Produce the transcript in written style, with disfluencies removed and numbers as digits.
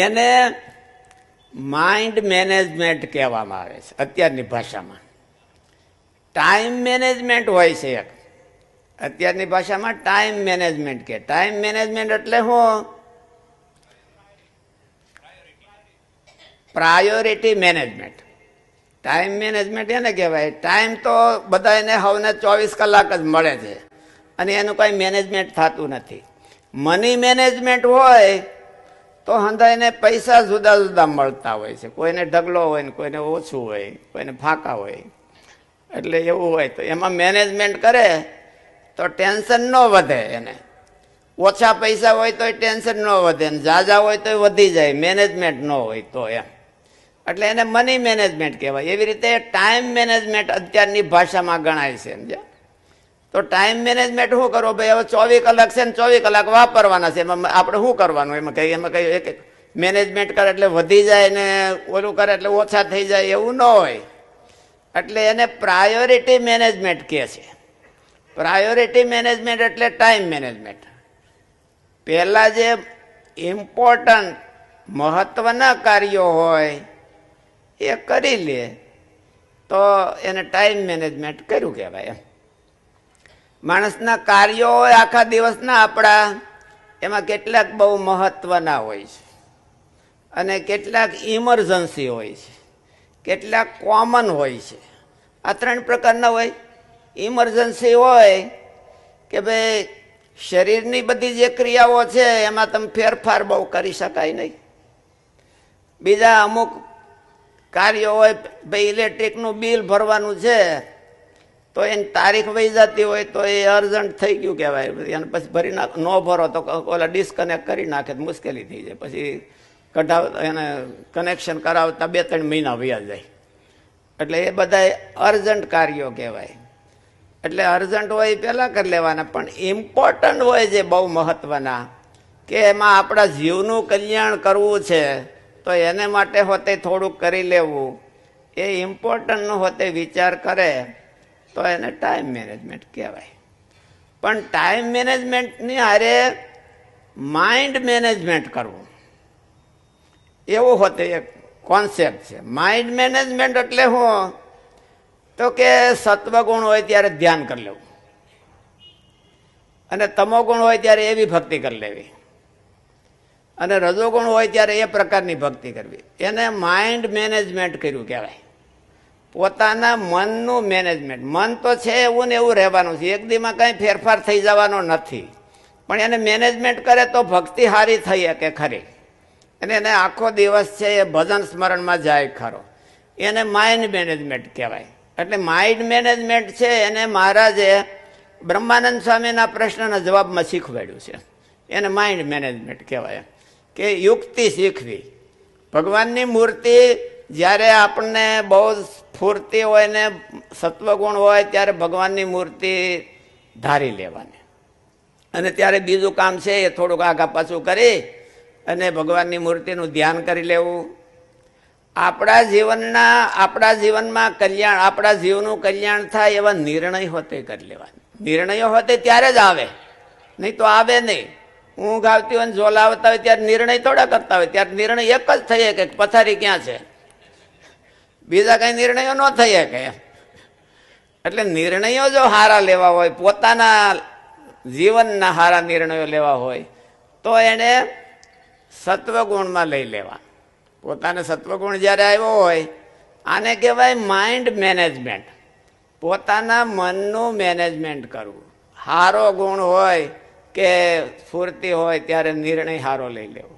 એને mind management કહેવામાં આવે છે અત્યારની ભાષામાં. ટાઈમ મેનેજમેન્ટ હોય છે એક, અત્યારની ભાષામાં ટાઈમ મેનેજમેન્ટ કે. ટાઈમ મેનેજમેન્ટ એટલે શું? Priority management. ટાઈમ મેનેજમેન્ટ એને કહેવાય. ટાઈમ તો બધાને હવને 24 કલાક જ મળે છે અને એનું કઈ મેનેજમેન્ટ થતું નથી. મની મેનેજમેન્ટ હોય તો હંધાઈને પૈસા જુદા જુદા મળતા હોય છે. કોઈને ઢગલો હોય ને કોઈને ઓછું હોય, કોઈને ફાંકા હોય. એટલે એવું હોય તો એમાં મેનેજમેન્ટ કરે તો ટેન્શન ન વધે. એને ઓછા પૈસા હોય તો ટેન્શન ન વધે, ને ઝાઝા હોય તો વધી જાય. મેનેજમેન્ટ ન હોય તો એમ, એટલે એને મની મેનેજમેન્ટ કહેવાય. એવી રીતે ટાઈમ મેનેજમેન્ટ અત્યારની ભાષામાં ગણાય છે. સમજ્યા? તો ટાઈમ મેનેજમેન્ટ શું કરો ભાઈ? હવે 24 કલાક છે ને 24 કલાક વાપરવાના છે. એમાં આપણે શું કરવાનું? એમાં કઈ એક મેનેજમેન્ટ કરે એટલે વધી જાય ને ઓલું કરે એટલે ઓછા થઈ જાય એવું ન હોય. એટલે એને પ્રાયોરિટી મેનેજમેન્ટ કહે છે. પ્રાયોરિટી મેનેજમેન્ટ એટલે ટાઈમ મેનેજમેન્ટ. પહેલા જે ઇમ્પોર્ટન્ટ મહત્વના કાર્યો હોય એ કરી લે તો એને ટાઈમ મેનેજમેન્ટ કર્યું કહેવાય. માણસના કાર્યો હોય આખા દિવસના આપણા, એમાં કેટલાક બહુ મહત્વના હોય છે અને કેટલાક ઇમરજન્સી હોય છે, કેટલાક કોમન હોય છે. આ 3 પ્રકારના હોય. ઇમરજન્સી હોય કે ભાઈ શરીરની બધી જે ક્રિયાઓ છે એમાં તમે ફેરફાર બહુ કરી શકાય નહીં. બીજા અમુક કાર્યો હોય, ભાઈ ઇલેક્ટ્રિકનું બિલ ભરવાનું છે તો એની તારીખ વહી જતી હોય તો એ અર્જન્ટ થઈ ગયું કહેવાય. એને પછી ભરી નાખ, ન ભરો તો ઓલા ડિસ્કનેક્ટ કરી નાખે તો મુશ્કેલી થઈ જાય. પછી એને કનેક્શન કરાવતા 2-3 મહિના વયા જાય. એટલે એ બધા અર્જન્ટ કાર્યો કહેવાય. એટલે અર્જન્ટ હોય એ પહેલાં કરી લેવાના. પણ ઇમ્પોર્ટન્ટ હોય જે બહુ મહત્વના, કે એમાં આપણા જીવનું કલ્યાણ કરવું છે તો એને માટે હોતે થોડુંક કરી લેવું, એ ઇમ્પોર્ટન્ટ હોતે વિચાર કરે તો એને ટાઈમ મેનેજમેન્ટ કહેવાય. પણ ટાઈમ મેનેજમેન્ટની હારે માઇન્ડ મેનેજમેન્ટ કરવું એવું હોતે એક કોન્સેપ્ટ છે. માઇન્ડ મેનેજમેન્ટ એટલે શું? તો કે સત્વગુણ હોય ત્યારે ધ્યાન કરી લેવું અને તમોગુણ હોય ત્યારે એવી ભક્તિ કરી લેવી અને રજોગુણ હોય ત્યારે એ પ્રકારની ભક્તિ કરવી. એને માઇન્ડ મેનેજમેન્ટ કર્યું કહેવાય. પોતાના મનનું મેનેજમેન્ટ. મન તો છે એવું ને એવું રહેવાનું છે, એક દીમાં કાંઈ ફેરફાર થઈ જવાનો નથી. પણ એને મેનેજમેન્ટ કરે તો ભક્તિ સારી થઈ શકે ખરી. અને એને આખો દિવસ છે એ ભજન સ્મરણમાં જાય ખરો. એને માઇન્ડ મેનેજમેન્ટ કહેવાય. એટલે માઇન્ડ મેનેજમેન્ટ છે એને મહારાજે બ્રહ્માનંદ સ્વામીના પ્રશ્નના જવાબમાં શીખવાડ્યું છે. એને માઇન્ડ મેનેજમેન્ટ કહેવાય. કે યુક્તિ શીખવી. ભગવાનની મૂર્તિ જ્યારે આપણને બહુ સ્ફૂર્તિ હોય ને સત્વગુણ હોય ત્યારે ભગવાનની મૂર્તિ ધારી લેવાની, અને ત્યારે બીજું કામ છે એ થોડુંક આગા પાછું કરી અને ભગવાનની મૂર્તિનું ધ્યાન કરી લેવું. આપણા જીવનમાં કલ્યાણ, આપણા જીવનું કલ્યાણ થાય એવા નિર્ણય હોતે કરી લેવા. નિર્ણયો હોતે ત્યારે જ આવે, નહીં તો આવે નહીં. ઊંઘ આવતી હોય ને ઝોલા આવતા હોય ત્યારે નિર્ણય થોડા કરતા હોય. ત્યારે નિર્ણય એક જ થઈ કે પથારી ક્યાં છે, બીજા કઈ નિર્ણયો ન થઈ શકે. એટલે નિર્ણયો જો સારા લેવા હોય, પોતાના જીવનના સારા નિર્ણયો લેવા હોય તો એને સત્વગુણમાં લઈ લેવા. પોતાને સત્વગુણ જ્યારે આવ્યો હોય, આને કહેવાય માઇન્ડ મેનેજમેન્ટ. પોતાના મનનું મેનેજમેન્ટ કરવું. સારો ગુણ હોય કે સ્ફૂર્તિ હોય ત્યારે નિર્ણય સારો લઈ લેવો.